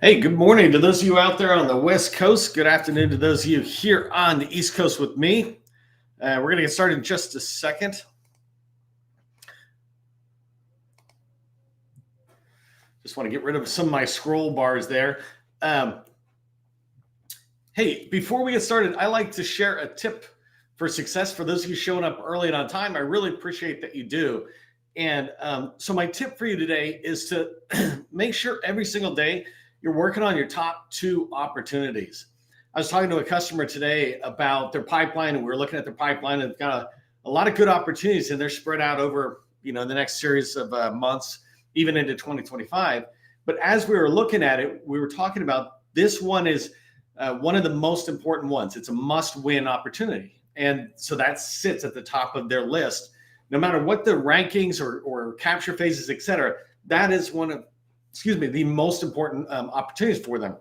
Hey, good morning to those of you out there on the West Coast. Good afternoon to those of you here on the East Coast with me. We're going to get started in just a second. Just want to get rid of some of my scroll bars there. Hey, before we get started, I like to share a tip for success for those of you showing up early and on time. I really appreciate that you do. And so my tip for you today is to make sure every single day you're working on your top two opportunities. I was talking to a customer today about their pipeline, and we were looking at their pipeline, and they've got a lot of good opportunities, and they're spread out over the next series of months, even into 2025. But as we were looking at it, we were talking about this one is one of the most important ones. It's a must-win opportunity, and so that sits at the top of their list. No matter what the rankings or capture phases, et cetera, that is one of, the most important opportunities for them.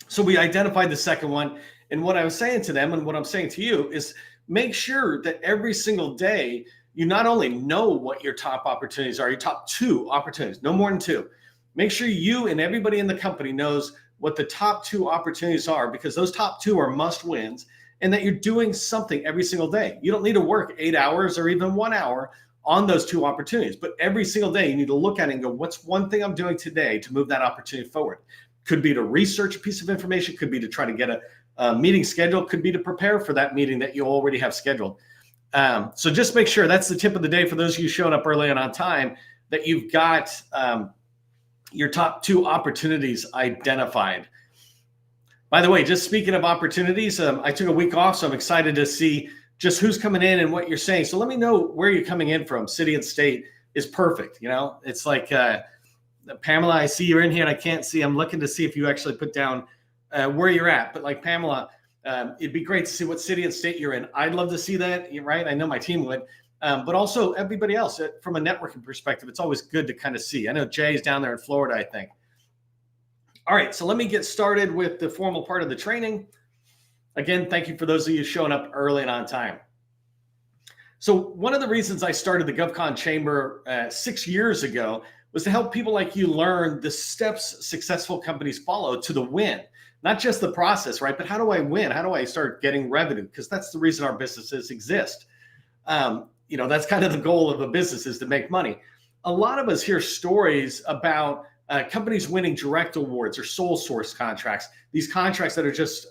So we identified the second one. And what I was saying to them and what I'm saying to you is make sure that every single day, you not only know what your top opportunities are, your top two opportunities, no more than two. Make sure you and everybody in the company knows what the top two opportunities are, because those top two are must wins, and that you're doing something every single day. You don't need to work 8 hours or even 1 hour on those two opportunities, but every single day you need to look at it and go, what's one thing I'm doing today to move that opportunity forward? Could be to research a piece of information, could be to try to get a meeting scheduled, could be to prepare for that meeting that you already have scheduled. So just make sure, that's the tip of the day for those of you showing up early and on time, that you've got your top two opportunities identified. By the way, just speaking of opportunities, I took a week off, so I'm excited to see just who's coming in and what you're saying. So let me know where you're coming in from. City and state is perfect. It's like Pamela, I see you're in here and I can't see. I'm looking to see if you actually put down where you're at. But like Pamela, it'd be great to see what city and state you're in. I'd love to see that, right? I know my team would. But also everybody else, from a networking perspective, it's always good to kind of see. I know Jay's down there in Florida, I think. All right, so let me get started with the formal part of the training. Again, thank you for those of you showing up early and on time. So one of the reasons I started the GovCon Chamber 6 years ago was to help people like you learn the steps successful companies follow to the win. Not just the process, right? But how do I win? How do I start getting revenue? Because that's the reason our businesses exist. That's kind of the goal of a business, is to make money. A lot of us hear stories about companies winning direct awards or sole source contracts. These contracts that are just,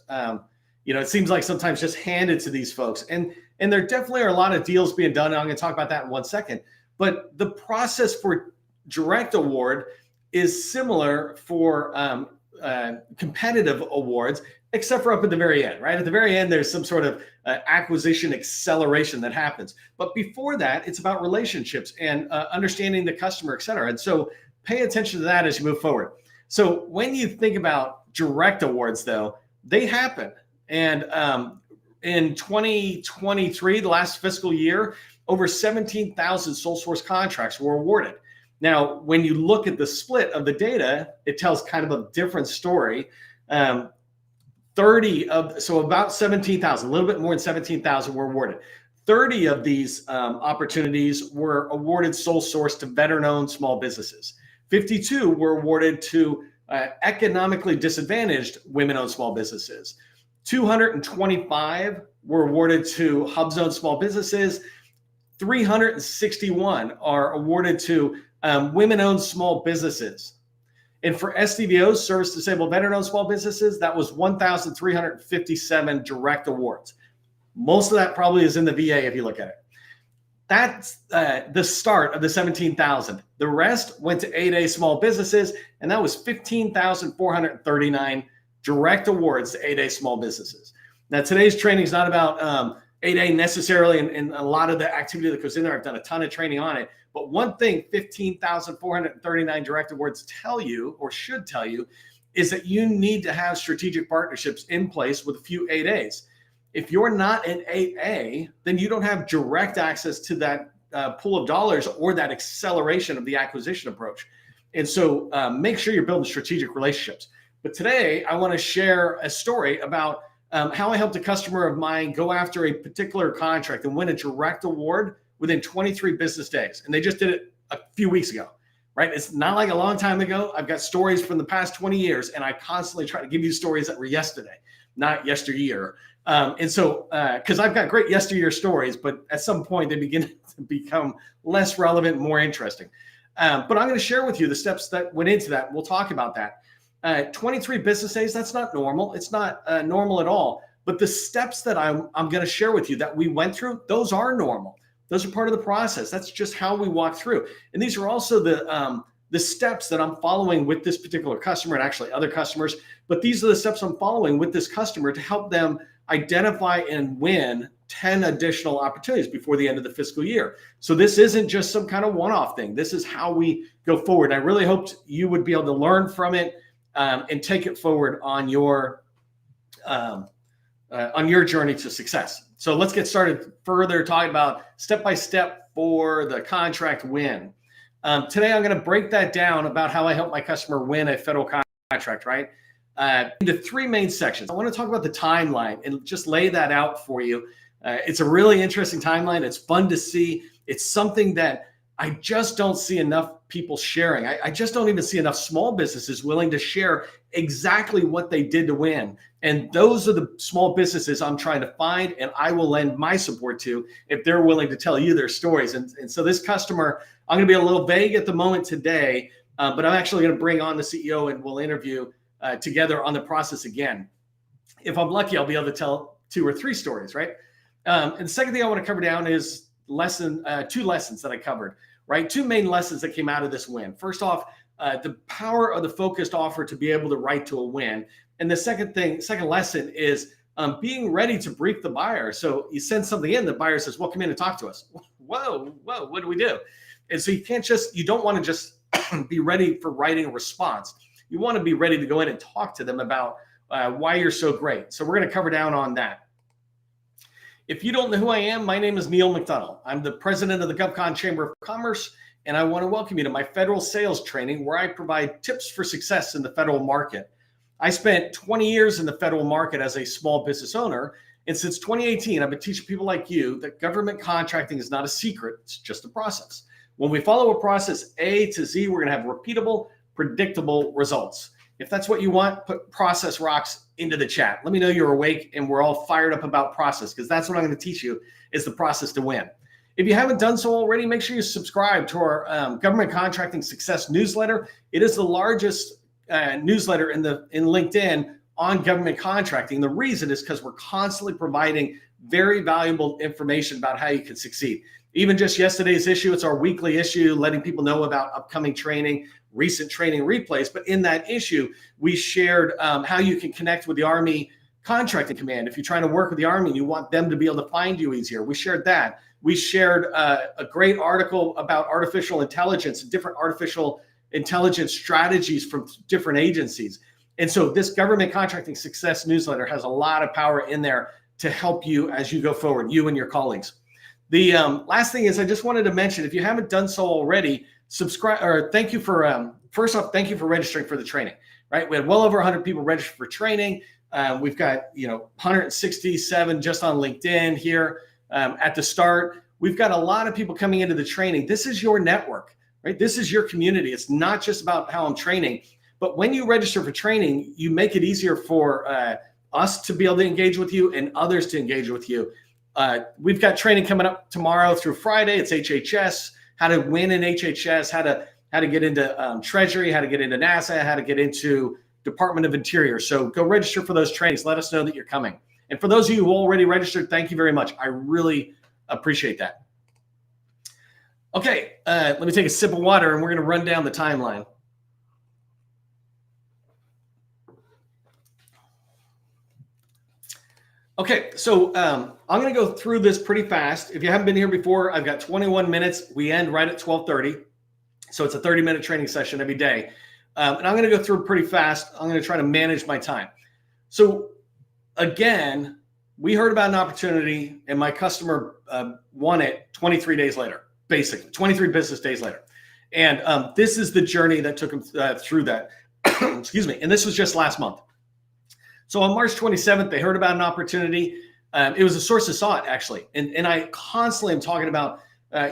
it seems like sometimes just handed to these folks. And there definitely are a lot of deals being done. And I'm going to talk about that in 1 second. But the process for direct award is similar for competitive awards, except for up at the very end, right? At the very end, there's some sort of acquisition acceleration that happens. But before that, it's about relationships and understanding the customer, et cetera. And so pay attention to that as you move forward. So when you think about direct awards, though, they happen. And in 2023, the last fiscal year, over 17,000 sole source contracts were awarded. Now, when you look at the split of the data, it tells kind of a different story. So about 17,000, a little bit more than 17,000 were awarded. 30 of these opportunities were awarded sole source to veteran-owned small businesses. 52 were awarded to economically disadvantaged women-owned small businesses. 225 were awarded to hub-zone small businesses. 361 are awarded to women-owned small businesses. And for SDVOs, service disabled veteran-owned small businesses, that was 1,357 direct awards. Most of that probably is in the VA if you look at it. That's the start of the 17,000. The rest went to 8A small businesses, and that was 15,439 direct awards to 8A small businesses. Now, today's training is not about 8A necessarily, and a lot of the activity that goes in there. I've done a ton of training on it. But one thing 15,439 direct awards tell you, or should tell you, is that you need to have strategic partnerships in place with a few 8As. If you're not an 8A, then you don't have direct access to that pool of dollars or that acceleration of the acquisition approach. And so make sure you're building strategic relationships. But today, I want to share a story about how I helped a customer of mine go after a particular contract and win a direct award within 23 business days. And they just did it a few weeks ago. right? It's not like a long time ago. I've got stories from the past 20 years, and I constantly try to give you stories that were yesterday, not yesteryear. And so, because I've got great yesteryear stories, but at some point they begin to become less relevant, more interesting. But I'm going to share with you the steps that went into that. We'll talk about that. 23 business days, that's not normal. It's not normal at all. But the steps that I'm going to share with you that we went through, those are normal. Those are part of the process. That's just how we walk through. And these are also the steps that I'm following with this particular customer and actually other customers. But these are the steps I'm following with this customer to help them identify and win 10 additional opportunities before the end of the fiscal year. So this isn't just some kind of one-off thing. This is how we go forward. And I really hoped you would be able to learn from it and take it forward on your journey to success. So let's get started further talking about step-by-step for the contract win. Today, I'm going to break that down about how I help my customer win a federal contract, right? Into three main sections. I want to talk about the timeline and just lay that out for you. It's a really interesting timeline. It's fun to see. It's something that I just don't see enough people sharing. I just don't even see enough small businesses willing to share exactly what they did to win. And those are the small businesses I'm trying to find, and I will lend my support to if they're willing to tell you their stories. And so this customer, I'm going to be a little vague at the moment today, but I'm actually going to bring on the CEO and we'll interview together on the process again. If I'm lucky, I'll be able to tell 2 or 3 stories, right? And the second thing I want to cover down is 2 lessons that I covered, right? 2 main lessons that came out of this win. First off, the power of the focused offer to be able to write to a win. And the second lesson is being ready to brief the buyer. So you send something in, the buyer says, well, come in and talk to us. Whoa, what do we do? And so you don't want to just be ready for writing a response. You want to be ready to go in and talk to them about why you're so great. So we're going to cover down on that. If you don't know who I am, my name is Neil McDonald. I'm the president of the GovCon Chamber of Commerce, and I want to welcome you to my federal sales training where I provide tips for success in the federal market. I spent 20 years in the federal market as a small business owner, and since 2018, I've been teaching people like you that government contracting is not a secret, it's just a process. When we follow a process A to Z, we're going to have repeatable, predictable results. If that's what you want, put process rocks into the chat. Let me know you're awake and we're all fired up about process, because that's what I'm going to teach you is the process to win. If you haven't done so already, make sure you subscribe to our Government Contracting Success newsletter. It is the largest newsletter in LinkedIn on government contracting. The reason is because we're constantly providing very valuable information about how you can succeed. Even just yesterday's issue, it's our weekly issue, letting people know about upcoming training, recent training replays. But in that issue, we shared how you can connect with the Army Contracting Command. If you're trying to work with the Army and you want them to be able to find you easier, we shared that. We shared a great article about artificial intelligence and different artificial intelligence strategies from different agencies. And so this Government Contracting Success newsletter has a lot of power in there to help you as you go forward, you and your colleagues. The last thing is I just wanted to mention, if you haven't done so already, subscribe, or thank you for, first off, thank you for registering for the training, right? We had well over 100 people register for training. We've got, 167 just on LinkedIn here at the start. We've got a lot of people coming into the training. This is your network, right? This is your community. It's not just about how I'm training, but when you register for training, you make it easier for us to be able to engage with you and others to engage with you. We've got training coming up tomorrow through Friday. It's HHS, how to win in HHS, how to get into Treasury, how to get into NASA, how to get into Department of Interior. So go register for those trainings. Let us know that you're coming. And for those of you who already registered, thank you very much. I really appreciate that. Okay, let me take a sip of water and we're going to run down the timeline. Okay, so I'm going to go through this pretty fast. If you haven't been here before, I've got 21 minutes. We end right at 12:30. So it's a 30-minute training session every day. And I'm going to go through pretty fast. I'm going to try to manage my time. So again, we heard about an opportunity and my customer won it 23 days later, basically 23 business days later. And this is the journey that took him through that. Excuse me. And this was just last month. So on March 27th, they heard about an opportunity. It was a source that saw it, actually. And I constantly am talking about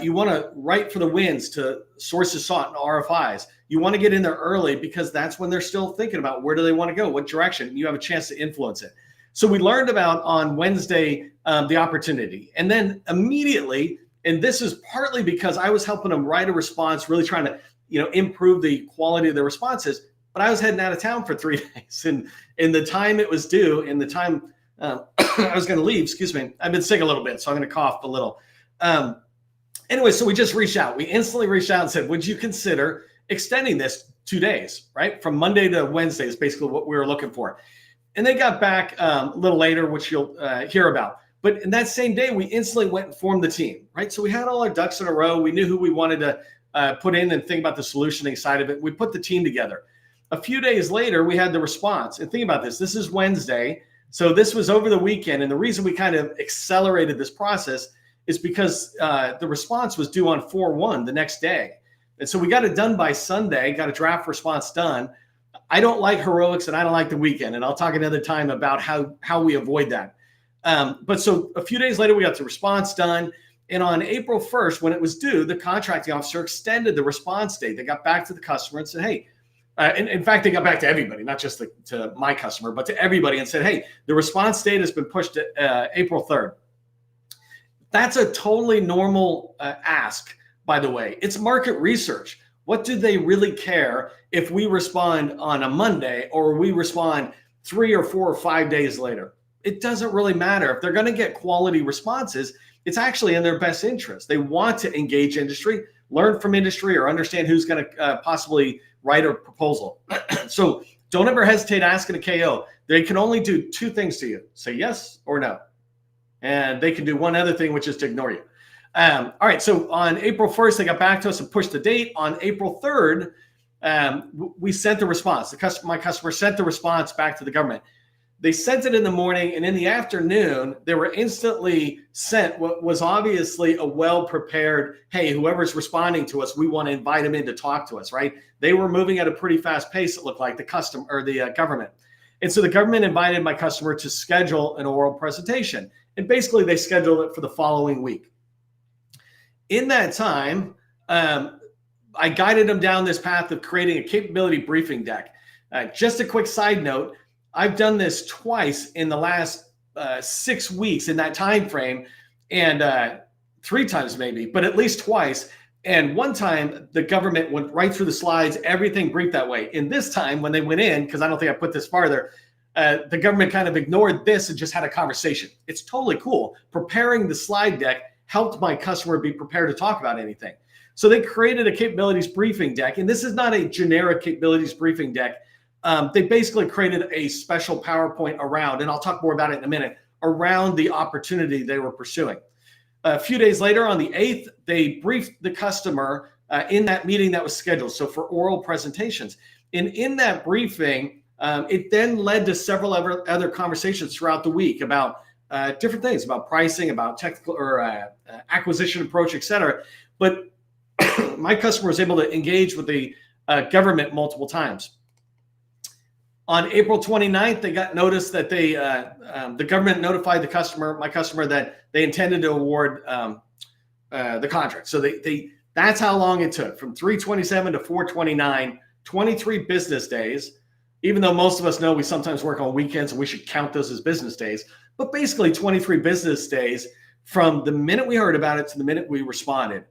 You want to write for the wins to sources sought and RFIs. You want to get in there early because that's when they're still thinking about where do they want to go, what direction. You have a chance to influence it. So we learned about on Wednesday the opportunity, and then immediately, and this is partly because I was helping them write a response, really trying to improve the quality of their responses. But I was heading out of town for 3 days, and in the time it was due, in the time I was going to leave, excuse me, I've been sick a little bit, so I'm going to cough a little. Anyway, so we just reached out. We instantly reached out and said, would you consider extending this 2 days, right? From Monday to Wednesday is basically what we were looking for. And they got back a little later, which you'll hear about. But in that same day, we instantly went and formed the team, right? So we had all our ducks in a row. We knew who we wanted to put in and think about the solutioning side of it. We put the team together. A few days later, we had the response. And think about this. This is Wednesday. So this was over the weekend. And the reason we kind of accelerated this process is because the response was due on 4/1 the next day. And so we got it done by Sunday, got a draft response done. I don't like heroics and I don't like the weekend. And I'll talk another time about how we avoid that. But so a few days later, we got the response done. And on April 1st, when it was due, the contracting officer extended the response date. They got back to the customer and said, hey, and in fact, they got back to everybody, not just to my customer, but to everybody and said, hey, the response date has been pushed to April 3rd. That's a totally normal ask, by the way. It's market research. What do they really care if we respond on a Monday or we respond 3 or 4 or 5 days later? It doesn't really matter. If they're going to get quality responses, it's actually in their best interest. They want to engage industry, learn from industry, or understand who's going to possibly write a proposal. So don't ever hesitate asking a KO. They can only do 2 things to you. Say yes or no. And they can do one other thing, which is to ignore you. All right, so on April 1st, they got back to us and pushed the date. On April 3rd, we sent the response. My customer sent the response back to the government. They sent it in the morning, and in the afternoon, they were instantly sent what was obviously a well-prepared, hey, whoever's responding to us, we want to invite them in to talk to us, right? They were moving at a pretty fast pace, it looked like, the government. And so the government invited my customer to schedule an oral presentation. And basically, they scheduled it for the following week. In that time, I guided them down this path of creating a capability briefing deck. Just a quick side note, I've done this twice in the last 6 weeks in that time frame, and 3 times maybe, but at least twice. And one time, the government went right through the slides, everything briefed that way. In this time, when they went in, because I don't think I put this farther, the government kind of ignored this and just had a conversation. It's totally cool. Preparing the slide deck helped my customer be prepared to talk about anything. So they created a capabilities briefing deck, and this is not a generic capabilities briefing deck. They basically created a special PowerPoint around, and I'll talk more about it in a minute, around the opportunity they were pursuing. A few days later, on the 8th, they briefed the customer in that meeting that was scheduled, so for oral presentations. And in that briefing, it then led to several other conversations throughout the week about different things, about pricing, about technical or acquisition approach, et cetera. But my customer was able to engage with the government multiple times. On April 29th, they got notice that the government notified my customer, that they intended to award the contract. So that's how long it took, from 3/27 to 4/29, 23 business days. Even though most of us know we sometimes work on weekends and we should count those as business days, but basically 23 business days from the minute we heard about it to the minute we responded.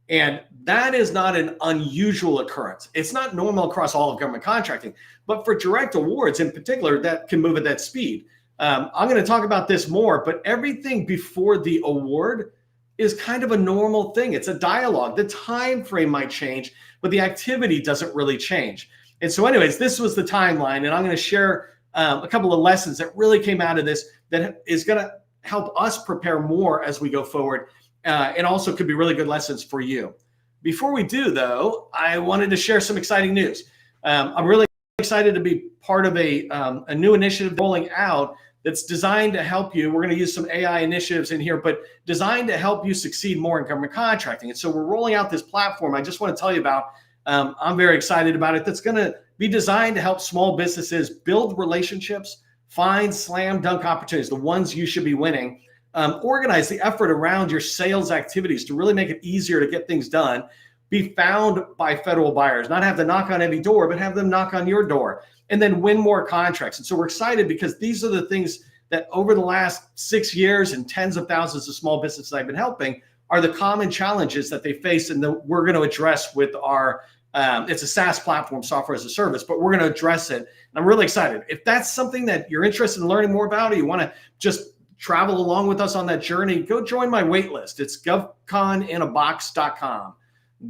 And that is not an unusual occurrence. It's not normal across all of government contracting, but for direct awards in particular, that can move at that speed. I'm going to talk about this more, but everything before the award is kind of a normal thing. It's a dialogue. The time frame might change, but the activity doesn't really change. And so anyways, this was the timeline, and I'm going to share a couple of lessons that really came out of this that is going to help us prepare more as we go forward. And also could be really good lessons for you. Before we do, though, I wanted to share some exciting news. I'm really excited to be part of a new initiative rolling out that's designed to help you. We're going to use some AI initiatives in here, but designed to help you succeed more in government contracting. And so we're rolling out this platform I just want to tell you about. I'm very excited about it. That's going to be designed to help small businesses build relationships, find slam dunk opportunities, the ones you should be winning, organize the effort around your sales activities to really make it easier to get things done. Be found by federal buyers, not have to knock on any door, but have them knock on your door, and then win more contracts. And so we're excited because these are the things that over the last 6 years and tens of thousands of small businesses I've been helping are the common challenges that they face and that we're going to address with our, it's a SaaS platform, software as a service, but we're going to address it. And I'm really excited. If that's something that you're interested in learning more about, or you want to just travel along with us on that journey, go join my waitlist. It's govconinabox.com.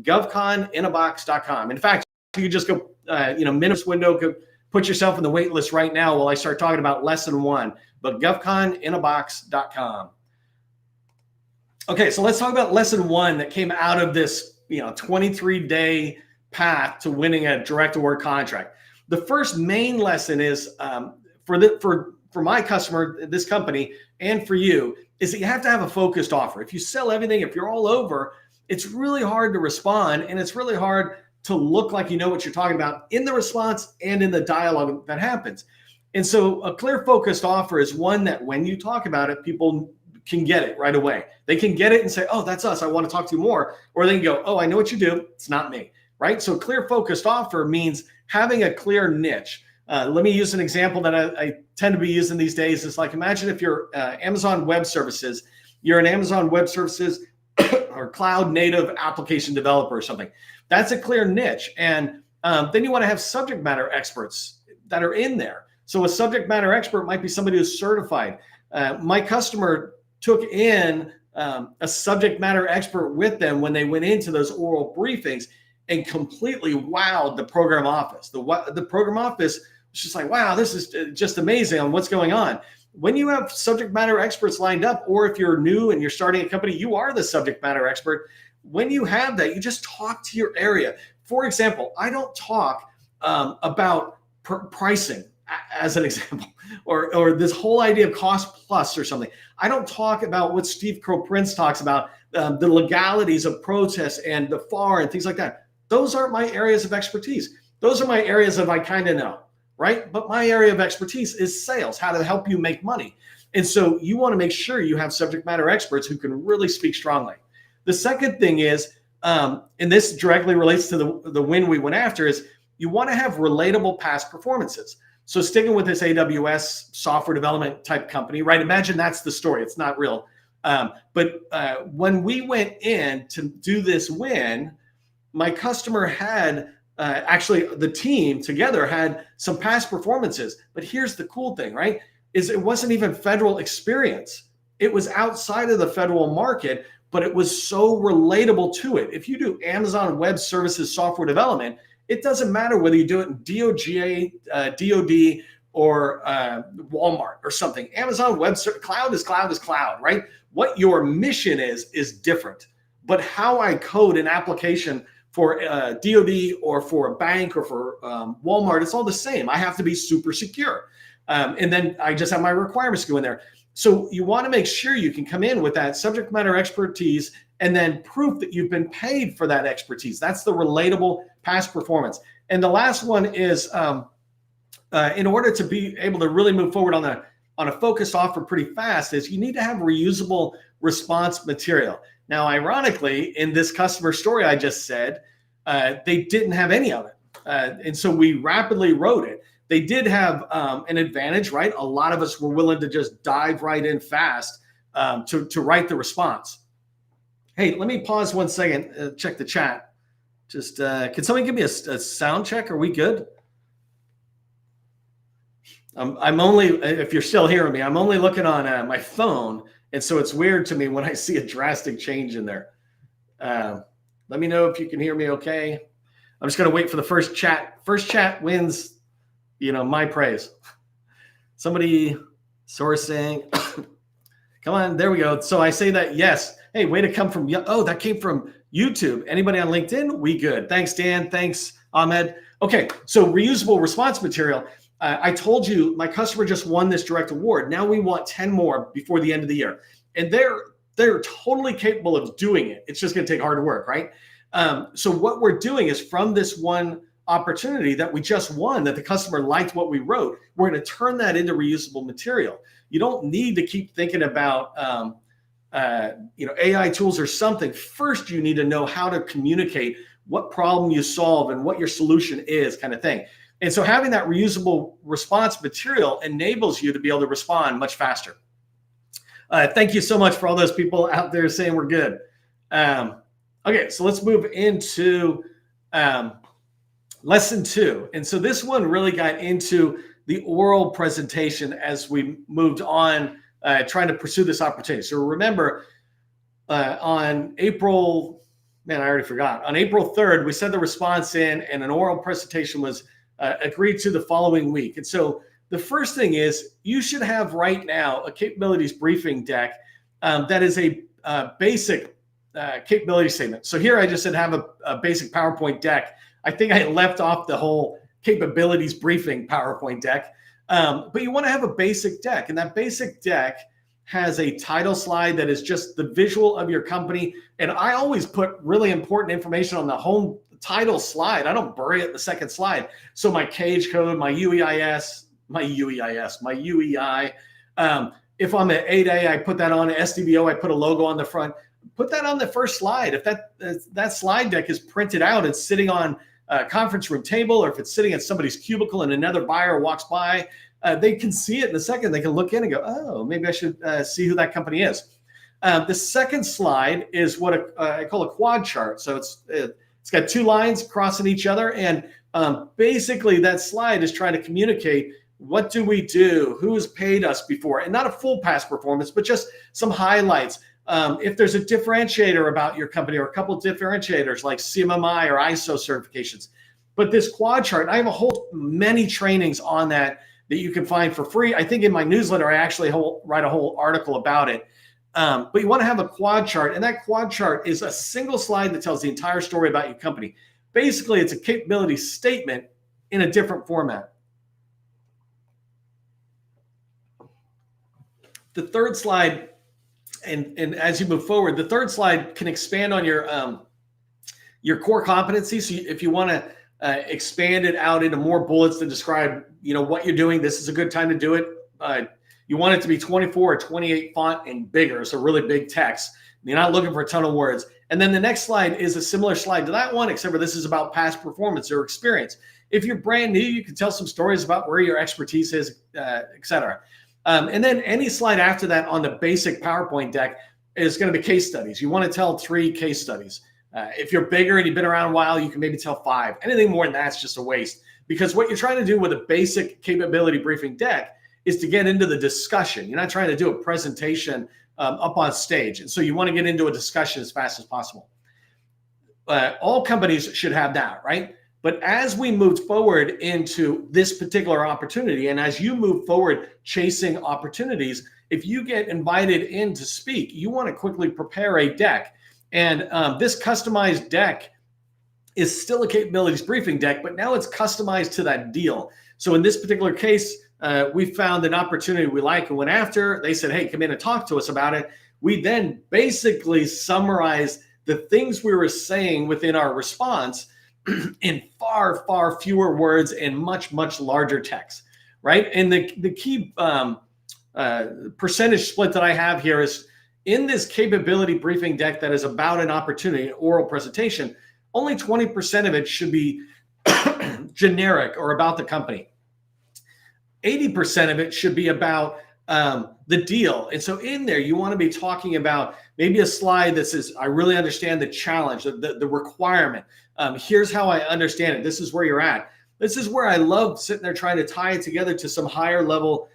govconinabox.com. In fact, you can just go, minutes window, go put yourself in the wait list right now while I start talking about lesson 1, but govconinabox.com. Okay, so let's talk about lesson 1 that came out of this, 23-day path to winning a direct award contract. The first main lesson is for my customer, this company, and for you, is that you have to have a focused offer. If you sell everything, if you're all over, it's really hard to respond, and it's really hard to look like you know what you're talking about in the response and in the dialogue that happens. And so a clear focused offer is one that when you talk about it, people can get it right away. They can get it and say, oh, that's us, I want to talk to you more. Or they can go, oh, I know what you do, it's not me, right? So clear focused offer means having a clear niche. Let me use an example that I tend to be using these days. It's like, imagine if you're Amazon Web Services, you're an Amazon Web Services or cloud native application developer or something. That's a clear niche. And then you want to have subject matter experts that are in there. So a subject matter expert might be somebody who's certified. My customer took in a subject matter expert with them when they went into those oral briefings and completely wowed the program office. The program office was just like, wow, this is just amazing on what's going on. When you have subject matter experts lined up, or if you're new and you're starting a company, you are the subject matter expert. When you have that, you just talk to your area. For example, I don't talk about pricing as an example, or this whole idea of cost plus or something. I don't talk about what Steve Crow Prince talks about, the legalities of protests and the FAR and things like that. Those aren't my areas of expertise. Those are my areas of I kind of know, right? But my area of expertise is sales, how to help you make money. And so you want to make sure you have subject matter experts who can really speak strongly. The second thing is, and this directly relates to the win we went after, is you want to have relatable past performances. So sticking with this AWS software development type company, right? Imagine that's the story. It's not real. But when we went in to do this win, my customer had actually the team together had some past performances. But here's the cool thing, right? Is it wasn't even federal experience. It was outside of the federal market, but it was so relatable to it. If you do Amazon Web Services software development, it doesn't matter whether you do it in DOD, or Walmart or something. Amazon Web Cloud is cloud, right? What your mission is different. But how I code an application for DOD or for a bank or for Walmart, it's all the same. I have to be super secure. And then I just have my requirements go in there. So you want to make sure you can come in with that subject matter expertise and then proof that you've been paid for that expertise. That's the relatable past performance. And the last one is in order to be able to really move forward on a focused offer pretty fast is you need to have reusable response material. Now, ironically, in this customer story I just said, they didn't have any of it. And so we rapidly wrote it. They did have an advantage, right? A lot of us were willing to just dive right in fast to write the response. Hey, let me pause 1 second, check the chat. Just, can somebody give me a sound check? Are we good? I'm only, if you're still hearing me, I'm only looking on my phone. And so it's weird to me when I see a drastic change in there. Let me know if you can hear me okay. I'm just going to wait for the first chat. First chat wins, my praise. Somebody sourcing. Come on, there we go. So I say that, yes. Hey, way to come from, that came from YouTube. Anybody on LinkedIn? We good. Thanks, Dan. Thanks, Ahmed. Okay, so reusable response material. I told you my customer just won this direct award. Now we want 10 more before the end of the year. And they're totally capable of doing it. It's just going to take hard work, right? So what we're doing is from this one opportunity that we just won, that the customer liked what we wrote, we're going to turn that into reusable material. You don't need to keep thinking about AI tools or something. First, you need to know how to communicate what problem you solve and what your solution is, kind of thing. And so having that reusable response material enables you to be able to respond much faster. Thank you so much for all those people out there saying we're good. Okay, so let's move into lesson 2. And so this one really got into the oral presentation as we moved on, trying to pursue this opportunity. So remember, on April, I already forgot. On April 3rd, we sent the response in, and an oral presentation was agreed to the following week. And so the first thing is you should have right now a capabilities briefing deck that is a basic capability statement. So here I just said have a basic PowerPoint deck. I think I left off the whole capabilities briefing PowerPoint deck. But you want to have a basic deck, and that basic deck has a title slide that is just the visual of your company. And I always put really important information on the home title slide. I don't bury it in the second slide. So my cage code, my UEI. If I'm at 8A, I put that on. SDBO, I put a logo on the front. Put that on the first slide. If that slide deck is printed out, it's sitting on a conference room table, or if it's sitting at somebody's cubicle and another buyer walks by, they can see it in a second. They can look in and go, oh, maybe I should see who that company is. The second slide is what I call a quad chart. So it's got 2 lines crossing each other. And basically that slide is trying to communicate, what do we do? Who has paid us before? And not a full past performance, but just some highlights. If there's a differentiator about your company, or a couple of differentiators like CMMI or ISO certifications. But this quad chart, I have many trainings on that you can find for free. I think in my newsletter, I actually write a whole article about it. But you want to have a quad chart, and that quad chart is a single slide that tells the entire story about your company. Basically, it's a capability statement in a different format. The third slide, and as you move forward, the third slide can expand on your core competencies. So if you want to expand it out into more bullets to describe, what you're doing, this is a good time to do it. You want it to be 24 or 28 font and bigger, so really big text. You're not looking for a ton of words. And then the next slide is a similar slide to that one, except for this is about past performance or experience. If you're brand new, you can tell some stories about where your expertise is, et cetera. And then any slide after that on the basic PowerPoint deck is going to be case studies. You want to tell 3 case studies. If you're bigger and you've been around a while, you can maybe tell 5. Anything more than that's just a waste, because what you're trying to do with a basic capability briefing deck is to get into the discussion. You're not trying to do a presentation up on stage. And so you want to get into a discussion as fast as possible. All companies should have that, right? But as we moved forward into this particular opportunity, and as you move forward chasing opportunities, if you get invited in to speak, you want to quickly prepare a deck. And this customized deck is still a capabilities briefing deck, but now it's customized to that deal. So in this particular case, we found an opportunity we like and went after. They said, hey, come in and talk to us about it. We then basically summarized the things we were saying within our response in far, far fewer words and much, much larger text, right? And the key percentage split that I have here is in this capability briefing deck that is about an opportunity, an oral presentation, only 20% of it should be generic or about the company. 80% of it should be about the deal. And so in there, you want to be talking about maybe a slide that says, I really understand the challenge, the requirement. Here's how I understand it. This is where you're at. This is where I love sitting there trying to tie it together to some higher level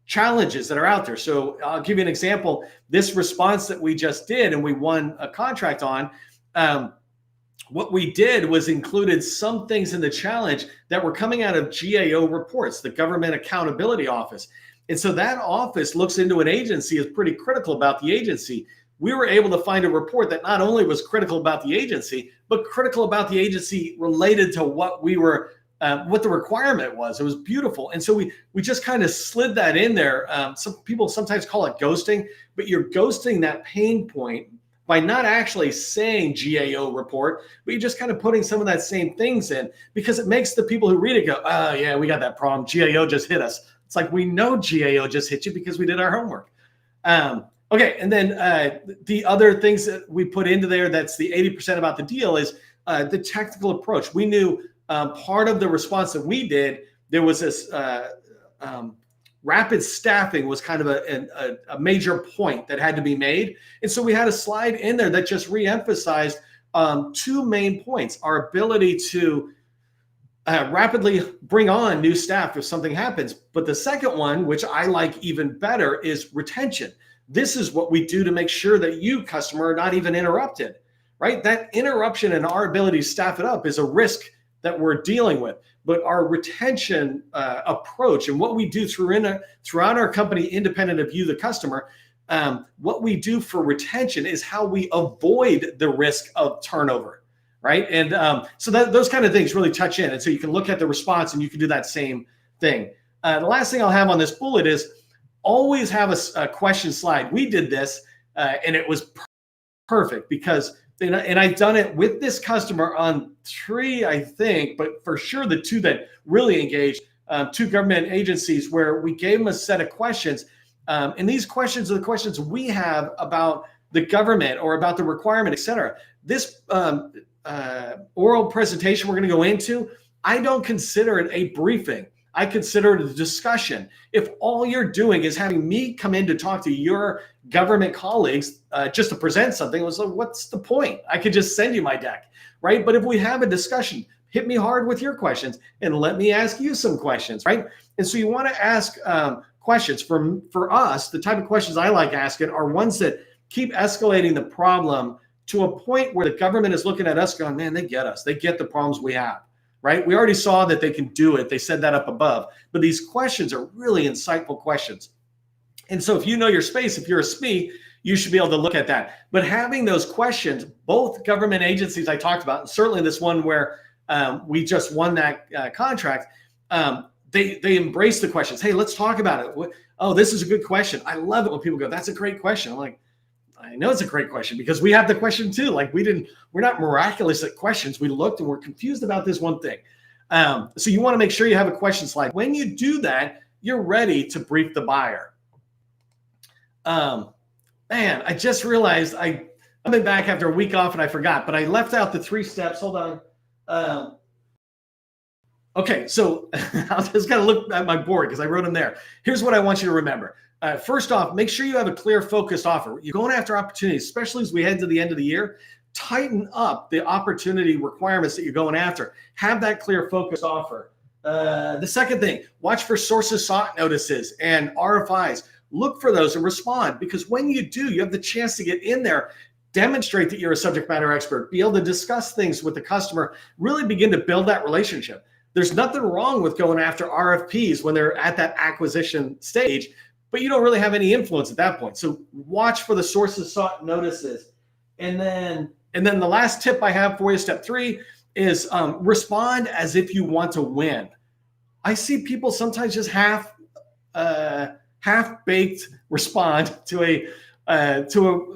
challenges that are out there. So I'll give you an example. This response that we just did and we won a contract on, what we did was included some things in the challenge that were coming out of GAO reports, the Government Accountability Office. And so that office looks into an agency, is pretty critical about the agency. We were able to find a report that not only was critical about the agency, but critical about the agency related to what we were, what the requirement was. It was beautiful. And so we just kind of slid that in there. Some people sometimes call it ghosting, but you're ghosting that pain point by not actually saying GAO report, but you're just kind of putting some of that same things in, because it makes the people who read it go, oh yeah, we got that problem. GAO just hit us. It's like, we know GAO just hit you because we did our homework. Okay, and then the other things that we put into there, that's the 80% about the deal, is the technical approach. We knew part of the response that we did, there was this rapid staffing was kind of a major point that had to be made. And so we had a slide in there that just reemphasized two main points: our ability to rapidly bring on new staff if something happens. But the second one, which I like even better, is retention. This is what we do to make sure that you, customer, are not even interrupted, right? That interruption in our ability to staff it up is a risk that we're dealing with. But our retention approach and what we do throughout our company, independent of you, the customer, what we do for retention is how we avoid the risk of turnover, right? And so those kind of things really touch in. And so you can look at the response and you can do that same thing. The last thing I'll have on this bullet is always have a question slide. We did this and it was perfect because, and I've done it with this customer on 3, I think, but for sure the 2 that really engaged, 2 government agencies, where we gave them a set of questions. And these questions are the questions we have about the government or about the requirement, et cetera. This oral presentation we're going to go into, I don't consider it a briefing. I consider it a discussion. If all you're doing is having me come in to talk to your government colleagues just to present something, it was like, what's the point? I could just send you my deck, right? But if we have a discussion, hit me hard with your questions and let me ask you some questions, right? And so you want to ask questions. For us, the type of questions I like asking are ones that keep escalating the problem to a point where the government is looking at us going, man, they get us. They get the problems we have. Right? We already saw that they can do it. They said that up above. But these questions are really insightful questions. And so if you know your space, if you're a SME, you should be able to look at that. But having those questions, both government agencies I talked about, and certainly this one where we just won that contract, they embrace the questions. Hey, let's talk about it. Oh, this is a good question. I love it when people go, that's a great question. I'm like, I know it's a great question because we have the question too. Like we're not miraculous at questions. We looked and we're confused about this one thing. So you want to make sure you have a question slide. When you do that, you're ready to brief the buyer. Man, I just realized I'm back after a week off and I forgot, but I left out the 3 steps. Hold on. Okay, so I was just going to look at my board because I wrote them there. Here's what I want you to remember. First off, make sure you have a clear, focused offer. You're going after opportunities, especially as we head to the end of the year. Tighten up the opportunity requirements that you're going after. Have that clear, focused offer. The second thing, watch for sources sought notices and RFIs. Look for those and respond, because when you do, you have the chance to get in there, demonstrate that you're a subject matter expert, be able to discuss things with the customer, really begin to build that relationship. There's nothing wrong with going after RFPs when they're at that acquisition stage, but you don't really have any influence at that point. So watch for the sources sought notices. And then the last tip I have for you, step 3, is respond as if you want to win. I see people sometimes just half-baked respond to a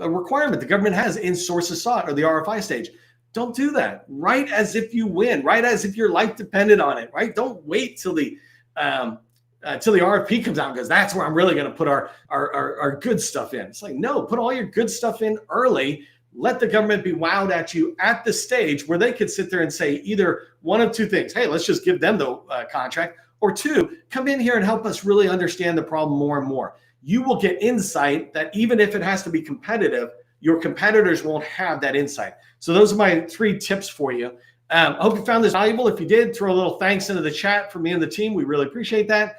requirement the government has in sources sought or the RFI stage. Don't do that. Write as if you win. Write as if your life depended on it. Right? Don't wait till the RFP comes out, because that's where I'm really going to put our good stuff in. It's like, no, put all your good stuff in early. Let the government be wowed at you at the stage where they could sit there and say either one of 2 things. Hey, let's just give them the contract. Or 2, come in here and help us really understand the problem more and more. You will get insight that even if it has to be competitive, your competitors won't have that insight. So those are my 3 tips for you. I hope you found this valuable. If you did, throw a little thanks into the chat for me and the team. We really appreciate that.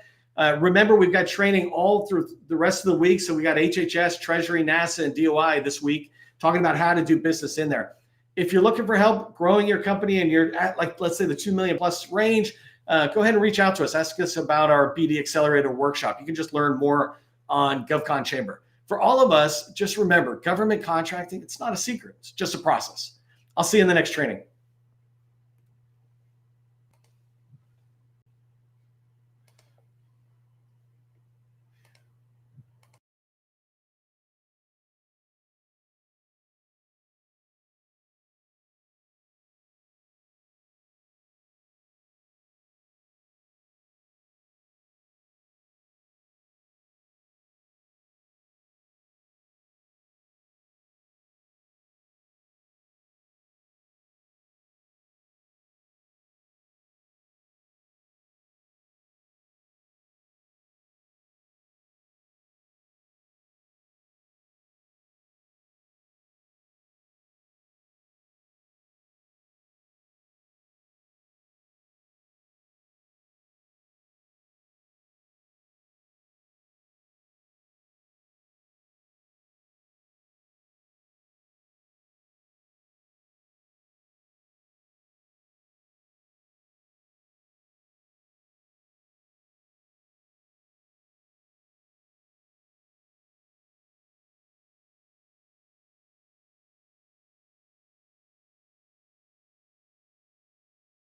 Remember, we've got training all through the rest of the week. So we got HHS, Treasury, NASA, and DOI this week talking about how to do business in there. If you're looking for help growing your company and you're at, like, let's say the 2 million plus range, go ahead and reach out to us. Ask us about our BD Accelerator workshop. You can just learn more on GovCon Chamber. For all of us, just remember, government contracting, it's not a secret. It's just a process. I'll see you in the next training.